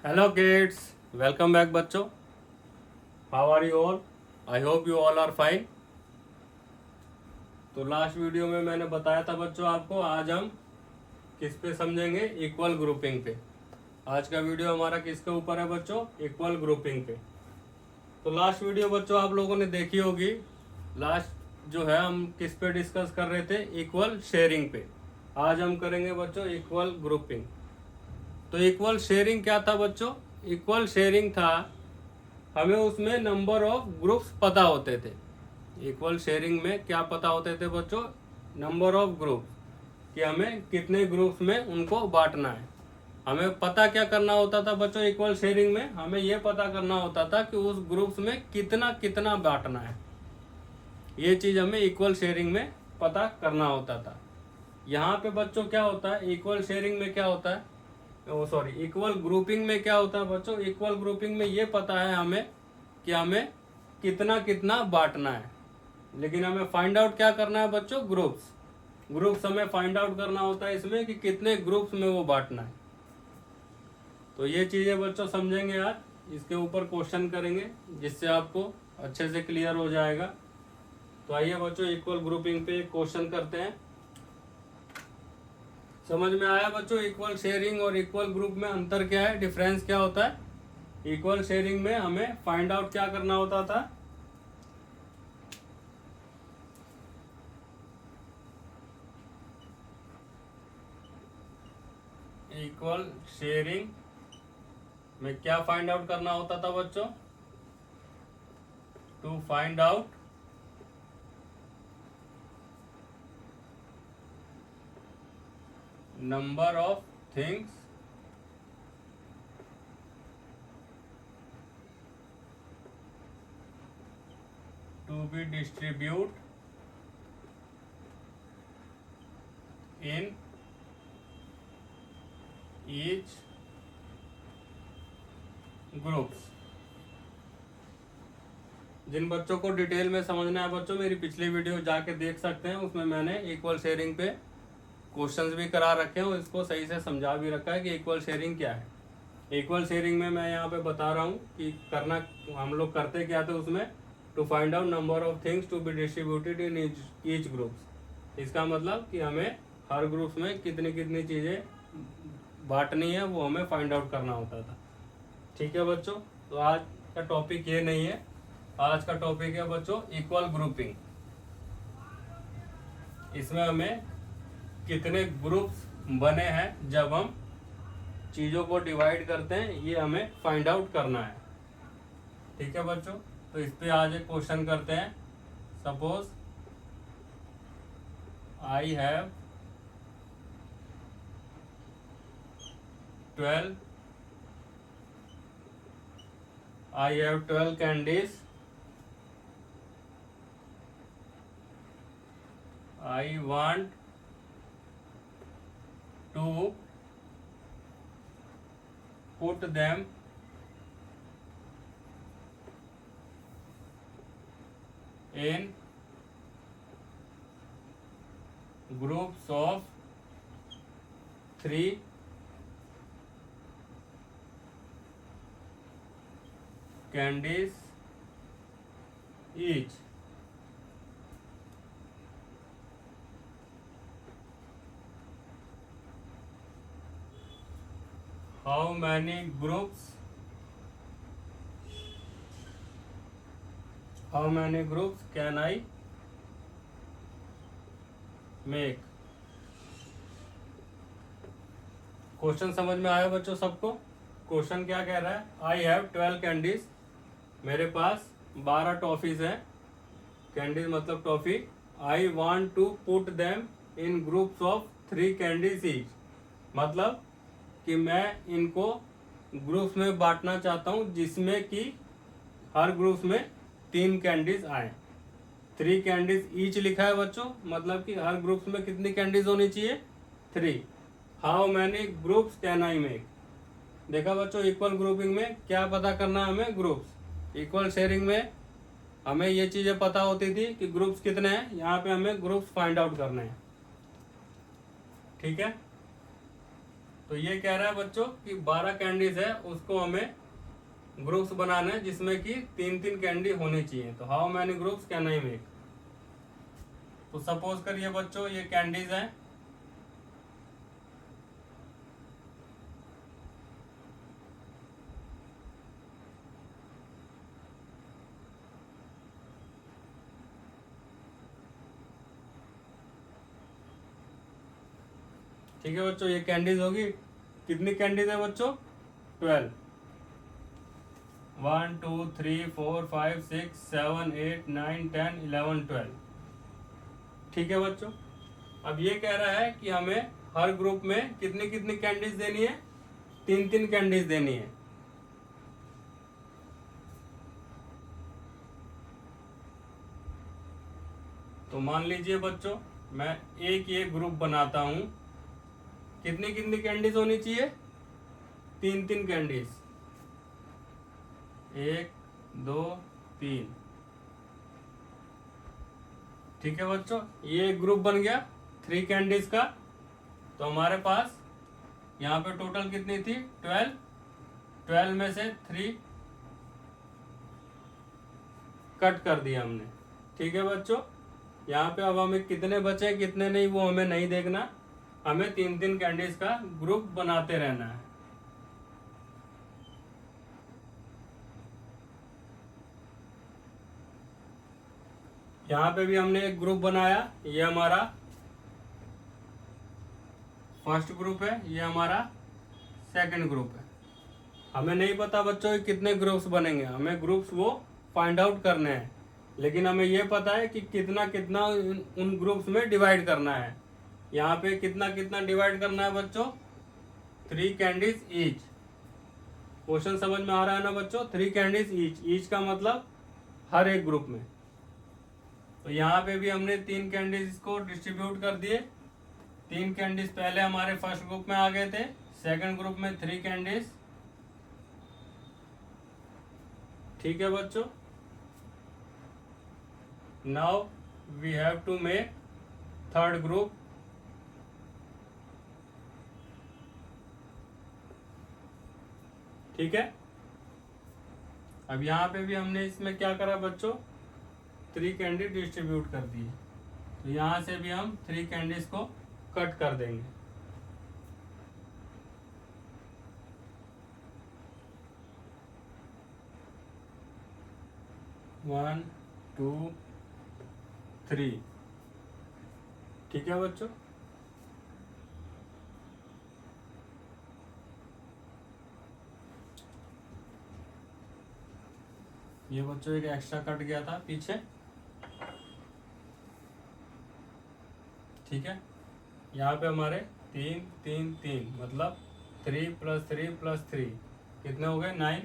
Hello kids, welcome back बच्चों। How are you all? I hope you all are fine. तो last video में मैंने बताया था बच्चों आपको, आज हम किस पे समझेंगे? इक्वल ग्रुपिंग पे। आज का वीडियो हमारा किसके ऊपर है बच्चों? इक्वल ग्रुपिंग पे। तो लास्ट वीडियो बच्चों आप लोगों ने देखी होगी। लास्ट जो है हम किस पे डिस्कस कर रहे थे? इक्वल शेयरिंग पे। आज हम करेंगे बच्चों इक्वल ग्रुपिंग। तो इक्वल शेयरिंग क्या था बच्चों? इक्वल शेयरिंग था, हमें उसमें नंबर ऑफ ग्रुप्स पता होते थे। इक्वल शेयरिंग में क्या पता होते थे बच्चों? नंबर ऑफ ग्रुप्स, कि हमें कितने ग्रुप्स में उनको बांटना है। हमें पता क्या करना होता था बच्चों? इक्वल शेयरिंग में हमें यह पता करना होता था कि उस ग्रुप्स में कितना कितना बांटना है। ये चीज हमें इक्वल शेयरिंग में पता करना होता था। यहाँ पे बच्चों क्या होता है? इक्वल शेयरिंग में क्या होता है? सॉरी, इक्वल ग्रुपिंग में क्या होता है बच्चों? इक्वल ग्रुपिंग में ये पता है हमें कि हमें कितना कितना बांटना है, लेकिन हमें फाइंड आउट क्या करना है बच्चों? ग्रुप्स। ग्रुप्स हमें फाइंड आउट करना होता है इसमें कि कितने ग्रुप्स में वो बांटना है। तो ये चीजें बच्चों समझेंगे आज, इसके ऊपर क्वेश्चन करेंगे जिससे आपको अच्छे से क्लियर हो जाएगा। तो आइए बच्चों इक्वल ग्रुपिंग पे एक क्वेश्चन करते हैं। समझ में आया बच्चों इक्वल शेयरिंग और इक्वल ग्रुप में अंतर क्या है, डिफरेंस क्या होता है? इक्वल शेयरिंग में हमें फाइंड आउट क्या करना होता था? इक्वल शेयरिंग में क्या फाइंड आउट करना होता था बच्चों? To find out number of things to be distribute in each groups. जिन बच्चों को डिटेल में समझना है बच्चों, मेरी पिछली वीडियो जाके देख सकते हैं, उसमें मैंने इक्वल शेयरिंग पे क्वेश्चंस भी करा रखे हैं और इसको सही से समझा भी रखा है कि इक्वल शेयरिंग क्या है। इक्वल शेयरिंग में मैं यहाँ पे बता रहा हूँ कि करना, हम लोग करते क्या थे उसमें? To find out number of things to be distributed in each groups. इसका मतलब कि हमें हर ग्रुप्स में कितनी कितनी चीज़ें बांटनी है वो हमें फाइंड आउट करना होता था। ठीक है बच्चों, तो आज का टॉपिक ये नहीं है। आज का टॉपिक है बच्चों इक्वल ग्रुपिंग। इसमें हमें कितने ग्रुप्स बने हैं जब हम चीज़ों को डिवाइड करते हैं, ये हमें फाइंड आउट करना है। ठीक है बच्चों, तो इस पे आज एक क्वेश्चन करते हैं। Suppose I have 12 candies. I want to put them in groups of 3 candies each. How many groups can I make? Question समझ में आया बच्चों सबको? क्वेश्चन क्या कह रहा है? आई हैव 12 कैंडीज, मेरे पास 12 टॉफीज हैं। कैंडीज मतलब toffee. I want to put them in groups of 3 candies each, मतलब कि मैं इनको ग्रुप्स में बांटना चाहता हूँ जिसमें कि हर ग्रुप्स में 3 कैंडीज आए। 3 कैंडीज ईच लिखा है बच्चों, मतलब कि हर ग्रुप्स में कितनी कैंडीज होनी चाहिए? 3। How many groups can I make? देखा बच्चों, इक्वल ग्रुपिंग में क्या पता करना है हमें? ग्रुप्स। इक्वल शेयरिंग में हमें ये चीजें पता होती थी कि ग्रुप्स कितने हैं, यहाँ पे हमें ग्रुप्स फाइंड आउट करने हैं। ठीक है, तो ये कह रहा है बच्चों कि 12 कैंडीज है, उसको हमें ग्रुप्स बनाने हैं जिसमें कि 3-3 कैंडी होनी चाहिए। तो how many groups can I make. तो सपोज करिए बच्चों ये कैंडीज हैं, ठीक है बच्चों, ये कैंडीज होगी। कितनी कैंडीज है बच्चों? 12। 1 2 3 4 5 6 7 8 9 10 11 12। ठीक है बच्चों, अब ये कह रहा है कि हमें हर ग्रुप में कितनी कितनी कैंडीज देनी है? 3-3 कैंडीज देनी है। तो मान लीजिए बच्चों मैं एक ये ग्रुप बनाता हूं, कितनी कितनी कैंडीज होनी चाहिए? 3-3 कैंडीज, 1 2 3। ठीक है बच्चों, ये एक ग्रुप बन गया 3 कैंडीज का। तो हमारे पास यहाँ पे टोटल कितनी थी? 12। 12 में से 3 कट कर दिया हमने। ठीक है बच्चों, यहाँ पे अब हमें कितने बचे कितने नहीं वो हमें नहीं देखना, हमें 3-3 कैंडीज का ग्रुप बनाते रहना है। यहाँ पे भी हमने एक ग्रुप बनाया, ये हमारा फर्स्ट ग्रुप है, ये हमारा सेकंड ग्रुप है। हमें नहीं पता बच्चों कितने ग्रुप्स बनेंगे, हमें ग्रुप्स वो फाइंड आउट करने हैं, लेकिन हमें ये पता है कि कितना कितना उन ग्रुप्स में डिवाइड करना है। यहाँ पे कितना कितना डिवाइड करना है बच्चों? 3 कैंडीज ईच। क्वेश्चन समझ में आ रहा है ना बच्चों? 3 कैंडीज ईच, ईच का मतलब हर एक ग्रुप में। तो यहाँ पे भी हमने 3 कैंडीज को डिस्ट्रीब्यूट कर दिए। 3 कैंडीज पहले हमारे फर्स्ट ग्रुप में आ गए थे, सेकंड ग्रुप में 3 कैंडीज। ठीक है बच्चों, now we have to make third group. ठीक है, अब यहाँ पे भी हमने इसमें क्या करा बच्चों? 3 कैंडी डिस्ट्रीब्यूट कर दिए। तो यहाँ से भी हम 3 कैंडीज को कट कर देंगे। वन 2 3। ठीक है बच्चों, ये बच्चों एक एक्स्ट्रा कट गया था पीछे। ठीक है, यहाँ पे हमारे 3 3 3 मतलब 3 + 3 + 3 कितने हो गए? 9।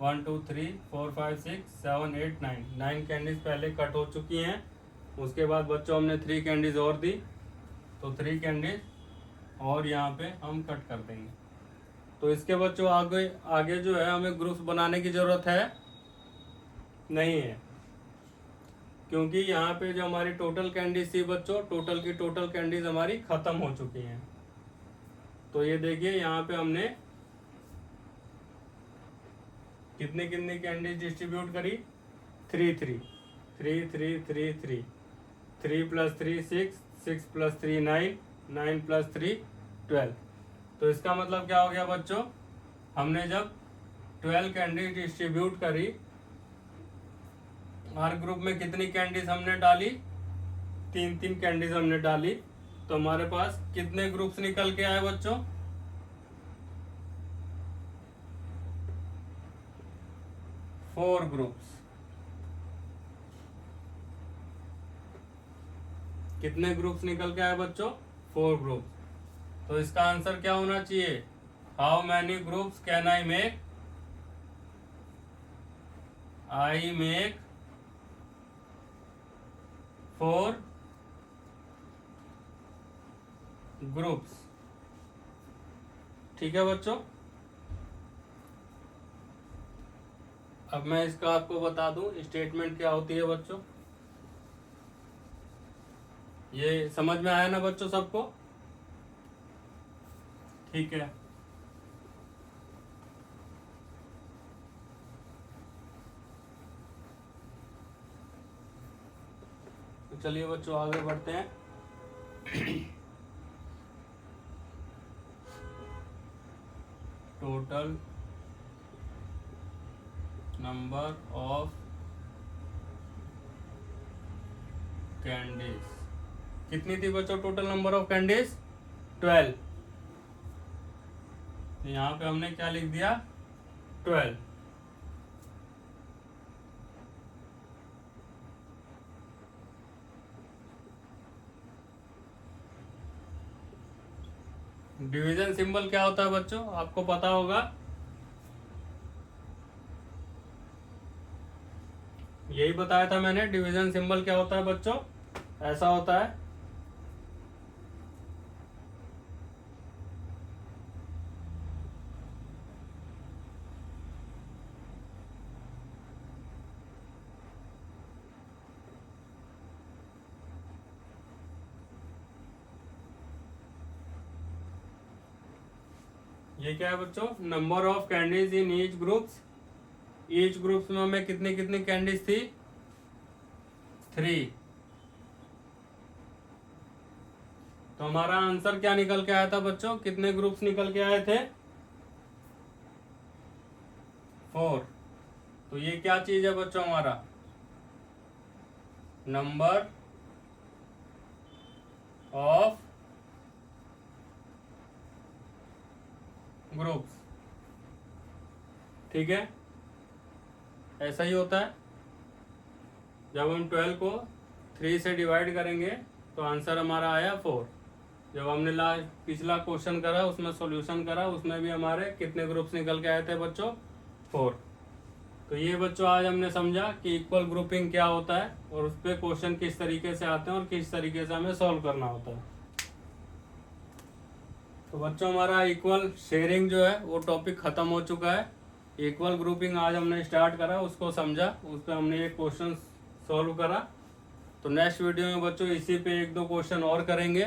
1 2 3 4 5 6 7 8 9। 9 कैंडीज पहले कट हो चुकी हैं। उसके बाद बच्चों हमने 3 कैंडीज और दी, तो 3 कैंडीज और यहाँ पे हम कट कर देंगे। तो इसके बच्चों आगे आगे जो है हमें ग्रुप्स बनाने की जरूरत है नहीं है, क्योंकि यहाँ पे जो हमारी टोटल कैंडीज थी बच्चों, टोटल की टोटल कैंडीज हमारी खत्म हो चुकी हैं। तो ये देखिए यहाँ पे हमने कितनी कितनी कैंडीज डिस्ट्रीब्यूट करी? 3 3 3 3 3 3 3 + 3 6 6 + 3 9 9 + 3 12। तो इसका मतलब क्या हो गया बच्चों? हमने जब 12 कैंडीज डिस्ट्रीब्यूट करी, हर ग्रुप में कितनी कैंडीज हमने डाली? 3-3 कैंडीज हमने डाली। तो हमारे पास कितने ग्रुप्स निकल के आए बच्चों? 4 ग्रुप्स। कितने ग्रुप्स निकल के आए बच्चों? 4 ग्रुप्स। तो इसका आंसर क्या होना चाहिए? How many groups can I make? I make 4 groups. ठीक है बच्चों, अब मैं इसका आपको बता दूं स्टेटमेंट क्या होती है बच्चों। ये समझ में आया ना बच्चों सबको? ठीक है। चलिए बच्चों आगे बढ़ते हैं। टोटल नंबर ऑफ कैंडीज कितनी थी बच्चों? Total number of candies 12। तो यहाँ पे हमने क्या लिख दिया? 12। डिवीजन सिंबल क्या होता है बच्चों? आपको पता होगा, यही बताया था मैंने। डिवीजन सिंबल क्या होता है बच्चों? ऐसा होता है, ये क्या है बच्चों? Number of candies in each groups. Each groups में हमें कितनी कितनी कैंडीज थी? 3। तो हमारा आंसर क्या निकल के आया था बच्चों? कितने ग्रुप्स निकल के आए थे? 4। तो ये क्या चीज है बच्चों? हमारा नंबर ऑफ ग्रुप्स। ठीक है, ऐसा ही होता है। जब हम 12 को 3 से डिवाइड करेंगे तो आंसर हमारा आया 4। जब हमने लास्ट पिछला क्वेश्चन करा, उसमें सॉल्यूशन करा, उसमें भी हमारे कितने ग्रुप्स निकल के आए थे बच्चों? 4। तो ये बच्चों आज हमने समझा कि इक्वल ग्रुपिंग क्या होता है और उस पर क्वेश्चन किस तरीके से आते हैं और किस तरीके से हमें सॉल्व करना होता है। तो बच्चों हमारा इक्वल शेयरिंग जो है वो टॉपिक खत्म हो चुका है। इक्वल ग्रुपिंग आज हमने स्टार्ट करा, उसको समझा, उस पर हमने एक क्वेश्चन सॉल्व करा। तो नेक्स्ट वीडियो में बच्चों इसी पे 1-2 क्वेश्चन और करेंगे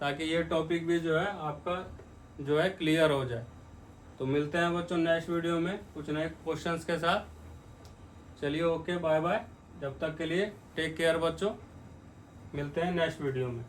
ताकि ये टॉपिक भी जो है आपका जो है क्लियर हो जाए। तो मिलते हैं बच्चों नेक्स्ट वीडियो में कुछ नए क्वेश्चंस के साथ। चलिए ओके, बाय बाय। जब तक के लिए टेक केयर बच्चों, मिलते हैं नेक्स्ट वीडियो में।